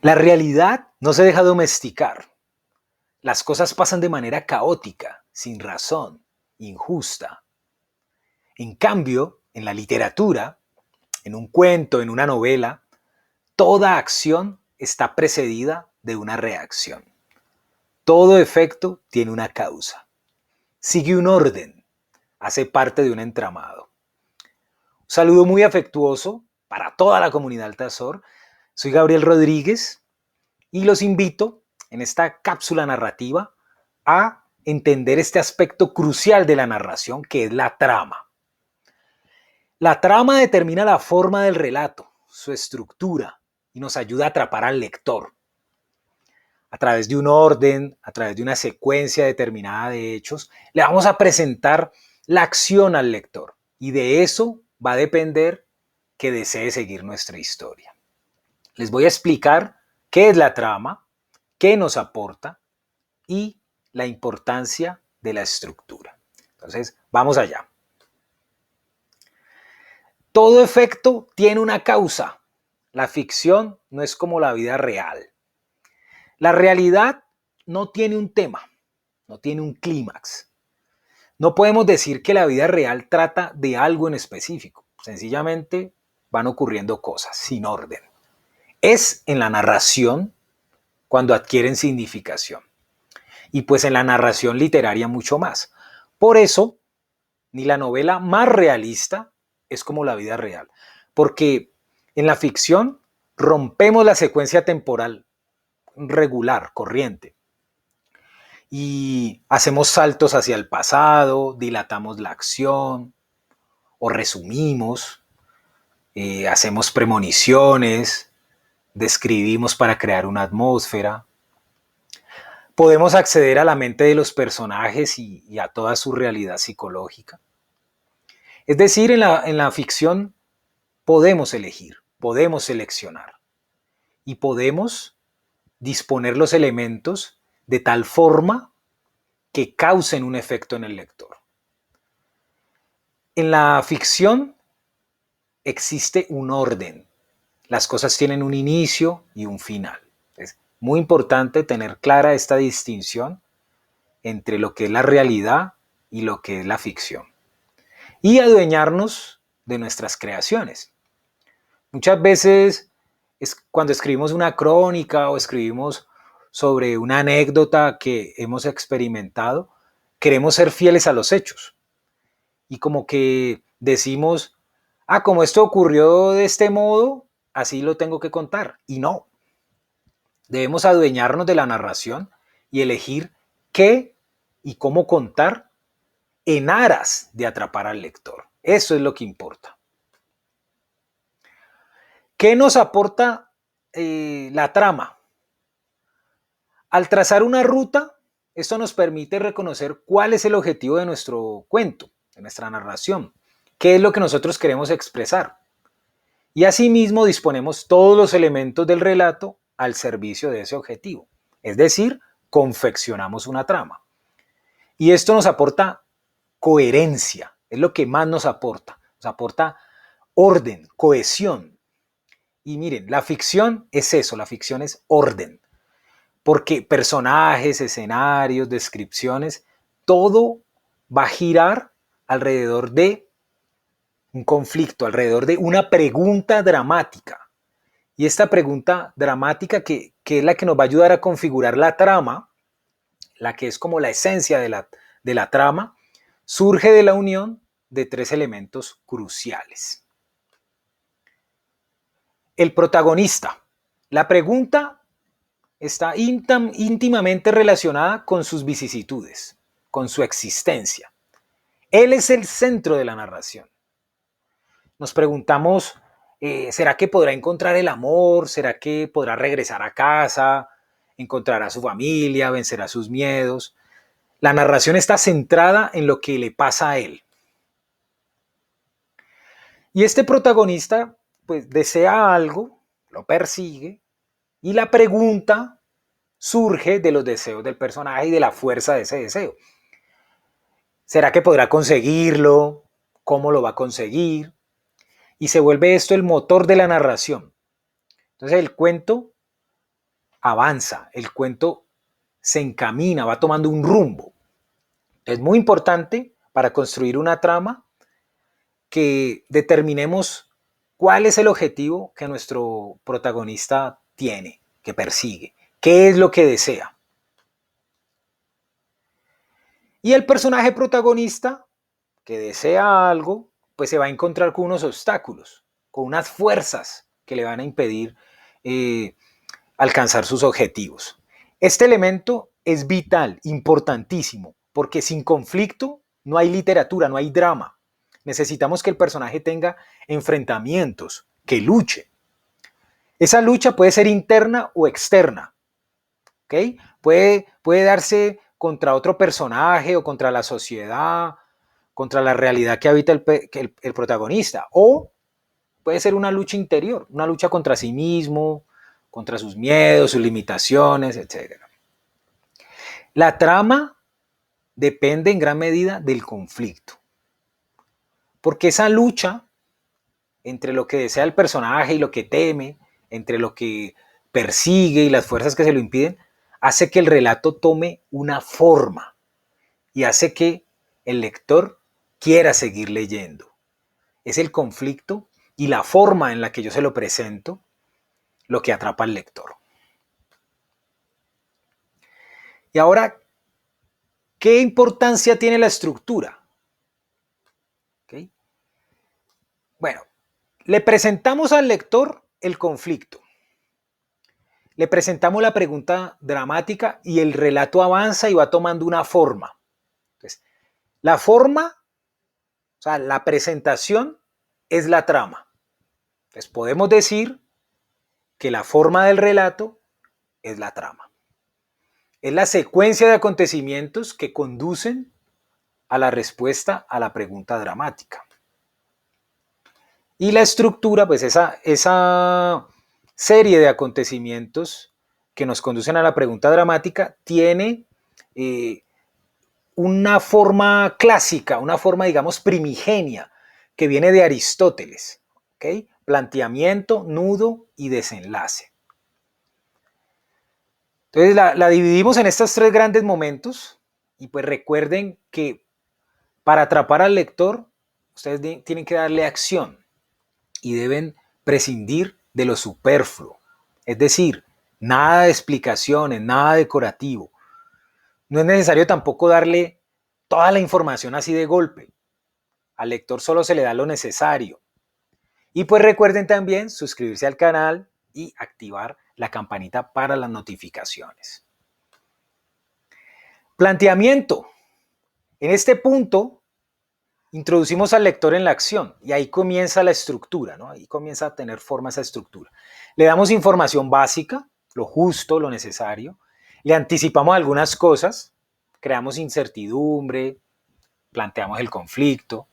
La realidad no se deja domesticar. Las cosas pasan de manera caótica, sin razón, injusta. En cambio, en la literatura, en un cuento, en una novela, toda acción está precedida de una reacción. Todo efecto tiene una causa. Sigue un orden, hace parte de un entramado. Un saludo muy afectuoso para toda la comunidad Altazor. Soy Gabriel Rodríguez y los invito en esta cápsula narrativa a entender este aspecto crucial de la narración, que es la trama. La trama determina la forma del relato, su estructura, y nos ayuda a atrapar al lector. A través de un orden, a través de una secuencia determinada de hechos, le vamos a presentar la acción al lector, y de eso va a depender que desee seguir nuestra historia. Les voy a explicar qué es la trama, qué nos aporta y la importancia de la estructura. Entonces, vamos allá. Todo efecto tiene una causa. La ficción no es como la vida real. La realidad no tiene un tema, no tiene un clímax. No podemos decir que la vida real trata de algo en específico. Sencillamente van ocurriendo cosas sin orden. Es en la narración cuando adquieren significación. Y pues en la narración literaria mucho más. Por eso, ni la novela más realista es como la vida real. Porque en la ficción rompemos la secuencia temporal regular, corriente. Y hacemos saltos hacia el pasado, dilatamos la acción o resumimos, hacemos premoniciones, describimos para crear una atmósfera. Podemos acceder a la mente de los personajes y a toda su realidad psicológica. Es decir, en la ficción podemos elegir, podemos seleccionar y podemos disponer los elementos de tal forma que causen un efecto en el lector. En la ficción existe un orden. Las cosas tienen un inicio y un final. Es muy importante tener clara esta distinción entre lo que es la realidad y lo que es la ficción. Y adueñarnos de nuestras creaciones. Muchas veces cuando escribimos una crónica o escribimos sobre una anécdota que hemos experimentado, queremos ser fieles a los hechos. Y como que decimos, como esto ocurrió de este modo, así lo tengo que contar. Y no. Debemos adueñarnos de la narración y elegir qué y cómo contar en aras de atrapar al lector. Eso es lo que importa. ¿Qué nos aporta la trama? Al trazar una ruta, esto nos permite reconocer cuál es el objetivo de nuestro cuento, de nuestra narración, qué es lo que nosotros queremos expresar. Y asimismo disponemos todos los elementos del relato al servicio de ese objetivo. Es decir, confeccionamos una trama. Y esto nos aporta coherencia, es lo que más nos aporta. Nos aporta orden, cohesión. Y miren, la ficción es eso, la ficción es orden. Porque personajes, escenarios, descripciones, todo va a girar alrededor de un conflicto, alrededor de una pregunta dramática. Y esta pregunta dramática que es la que nos va a ayudar a configurar la trama, la que es como la esencia de la trama, surge de la unión de tres elementos cruciales. El protagonista. La pregunta está íntimamente relacionada con sus vicisitudes, con su existencia. Él es el centro de la narración. Nos preguntamos, ¿será que podrá encontrar el amor? ¿Será que podrá regresar a casa? ¿Encontrará a su familia? ¿Vencerá sus miedos? La narración está centrada en lo que le pasa a él. Y este protagonista, pues, desea algo, lo persigue, y la pregunta surge de los deseos del personaje y de la fuerza de ese deseo. ¿Será que podrá conseguirlo? ¿Cómo lo va a conseguir? Y se vuelve esto el motor de la narración. Entonces el cuento avanza, el cuento se encamina, va tomando un rumbo. Es muy importante para construir una trama que determinemos cuál es el objetivo que nuestro protagonista tiene, que persigue, qué es lo que desea. Y el personaje protagonista que desea algo, pues se va a encontrar con unos obstáculos, con unas fuerzas que le van a impedir alcanzar sus objetivos. Este elemento es vital, importantísimo, porque sin conflicto no hay literatura, no hay drama. Necesitamos que el personaje tenga enfrentamientos, que luche. Esa lucha puede ser interna o externa, ¿ok? Puede darse contra otro personaje o contra la sociedad, contra la realidad que habita el protagonista, o puede ser una lucha interior, una lucha contra sí mismo, contra sus miedos, sus limitaciones, etc. La trama depende en gran medida del conflicto, porque esa lucha entre lo que desea el personaje y lo que teme, entre lo que persigue y las fuerzas que se lo impiden, hace que el relato tome una forma y hace que el lector quiera seguir leyendo. Es el conflicto y la forma en la que yo se lo presento lo que atrapa al lector. Y ahora, ¿qué importancia tiene la estructura? ¿Okay? Bueno, le presentamos al lector el conflicto. Le presentamos la pregunta dramática y el relato avanza y va tomando una forma. Entonces, la forma, o sea, la presentación es la trama. Entonces, podemos decir que la forma del relato es la trama. Es la secuencia de acontecimientos que conducen a la respuesta a la pregunta dramática. Y la estructura, pues esa serie de acontecimientos que nos conducen a la pregunta dramática tiene una forma clásica, una forma, digamos, primigenia, que viene de Aristóteles. ¿Okay? Planteamiento, nudo y desenlace. Entonces la dividimos en estos tres grandes momentos y pues recuerden que para atrapar al lector, ustedes tienen que darle acción y deben prescindir de lo superfluo. Es decir, nada de explicaciones, nada decorativo. No es necesario tampoco darle toda la información así de golpe. Al lector solo se le da lo necesario. Y pues recuerden también suscribirse al canal y activar la campanita para las notificaciones. Planteamiento. En este punto introducimos al lector en la acción y ahí comienza la estructura, ¿no? Ahí comienza a tener forma esa estructura. Le damos información básica, lo justo, lo necesario. Le anticipamos algunas cosas, creamos incertidumbre, planteamos el conflicto,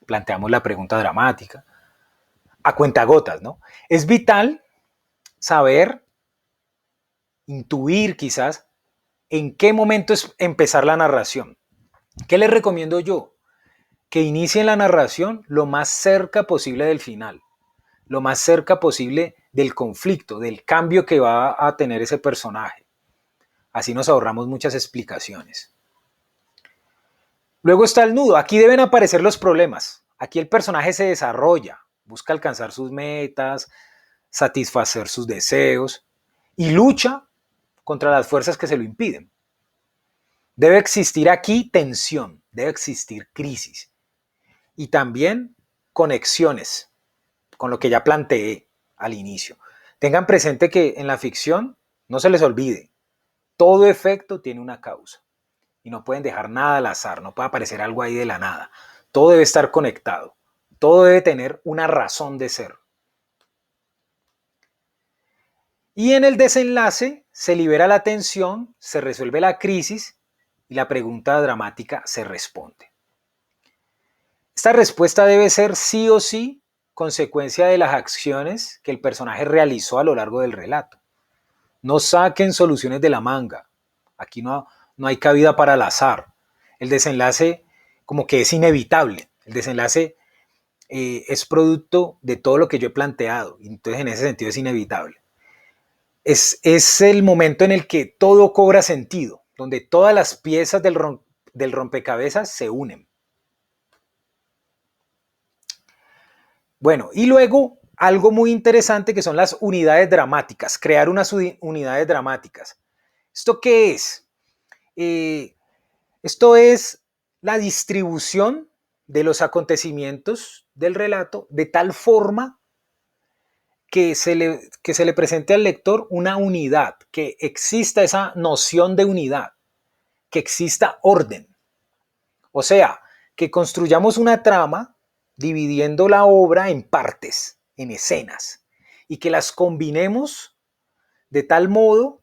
planteamos la pregunta dramática, a cuentagotas, ¿no? Es vital saber, intuir quizás, en qué momento es empezar la narración. ¿Qué les recomiendo yo? Que inicien la narración lo más cerca posible del final, lo más cerca posible del conflicto, del cambio que va a tener ese personaje. Así nos ahorramos muchas explicaciones. Luego está el nudo. Aquí deben aparecer los problemas. Aquí el personaje se desarrolla, busca alcanzar sus metas, satisfacer sus deseos y lucha contra las fuerzas que se lo impiden. Debe existir aquí tensión, debe existir crisis y también conexiones con lo que ya planteé al inicio. Tengan presente que en la ficción, no se les olvide, todo efecto tiene una causa y no pueden dejar nada al azar, no puede aparecer algo ahí de la nada. Todo debe estar conectado, todo debe tener una razón de ser. Y en el desenlace se libera la tensión, se resuelve la crisis y la pregunta dramática se responde. Esta respuesta debe ser sí o sí consecuencia de las acciones que el personaje realizó a lo largo del relato. No saquen soluciones de la manga. Aquí no hay cabida para el azar. El desenlace como que es inevitable. El desenlace es producto de todo lo que yo he planteado. Entonces en ese sentido es inevitable. Es el momento en el que todo cobra sentido, donde todas las piezas del rompecabezas se unen. Bueno, y luego algo muy interesante que son las unidades dramáticas, crear unas unidades dramáticas. ¿Esto qué es? Esto es la distribución de los acontecimientos del relato de tal forma que se le presente al lector una unidad, que exista esa noción de unidad, que exista orden. O sea, que construyamos una trama dividiendo la obra en partes, en escenas, y que las combinemos de tal modo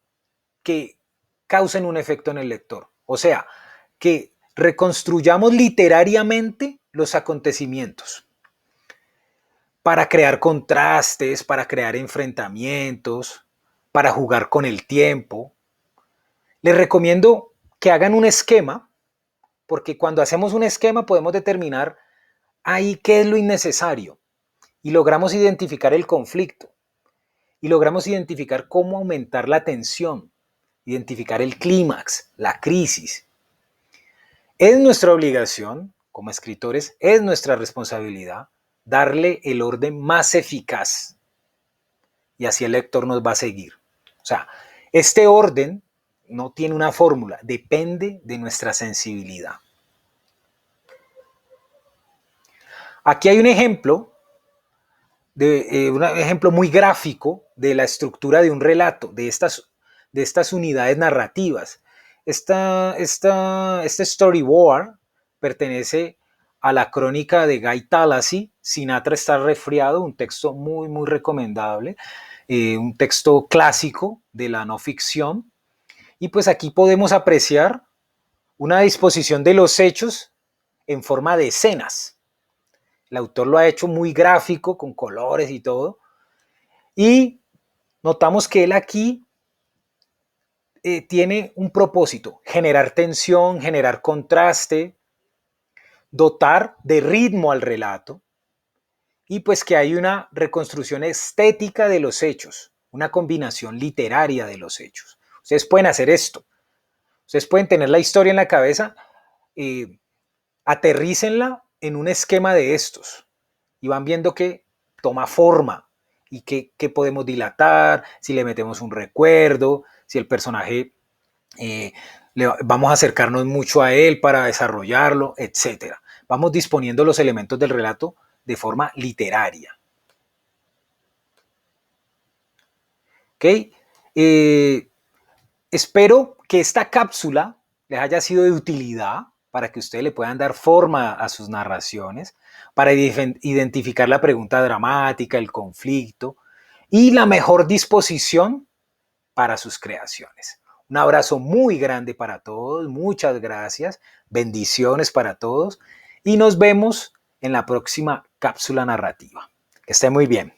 que causen un efecto en el lector. O sea, que reconstruyamos literariamente los acontecimientos para crear contrastes, para crear enfrentamientos, para jugar con el tiempo. Les recomiendo que hagan un esquema, porque cuando hacemos un esquema podemos determinar ahí qué es lo innecesario y logramos identificar el conflicto y logramos identificar cómo aumentar la tensión, identificar el clímax, la crisis. Es nuestra obligación, como escritores, es nuestra responsabilidad darle el orden más eficaz y así el lector nos va a seguir. O sea, este orden no tiene una fórmula, depende de nuestra sensibilidad. Aquí hay un ejemplo, un ejemplo muy gráfico de la estructura de un relato, de estas unidades narrativas. Este storyboard pertenece a la crónica de Guy Talassi, Sinatra está resfriado, un texto muy, muy recomendable, un texto clásico de la no ficción. Y pues aquí podemos apreciar una disposición de los hechos en forma de escenas. El autor lo ha hecho muy gráfico, con colores y todo. Y notamos que él aquí tiene un propósito, generar tensión, generar contraste, dotar de ritmo al relato y pues que hay una reconstrucción estética de los hechos, una combinación literaria de los hechos. Ustedes pueden hacer esto, ustedes pueden tener la historia en la cabeza, aterrícenla en un esquema de estos y van viendo que toma forma y que podemos dilatar, si le metemos un recuerdo, si el personaje vamos a acercarnos mucho a él para desarrollarlo, etc. Vamos disponiendo los elementos del relato de forma literaria. ¿Ok? Espero que esta cápsula les haya sido de utilidad para que ustedes le puedan dar forma a sus narraciones, para identificar la pregunta dramática, el conflicto y la mejor disposición para sus creaciones. Un abrazo muy grande para todos, muchas gracias, bendiciones para todos y nos vemos en la próxima cápsula narrativa. Que esté muy bien.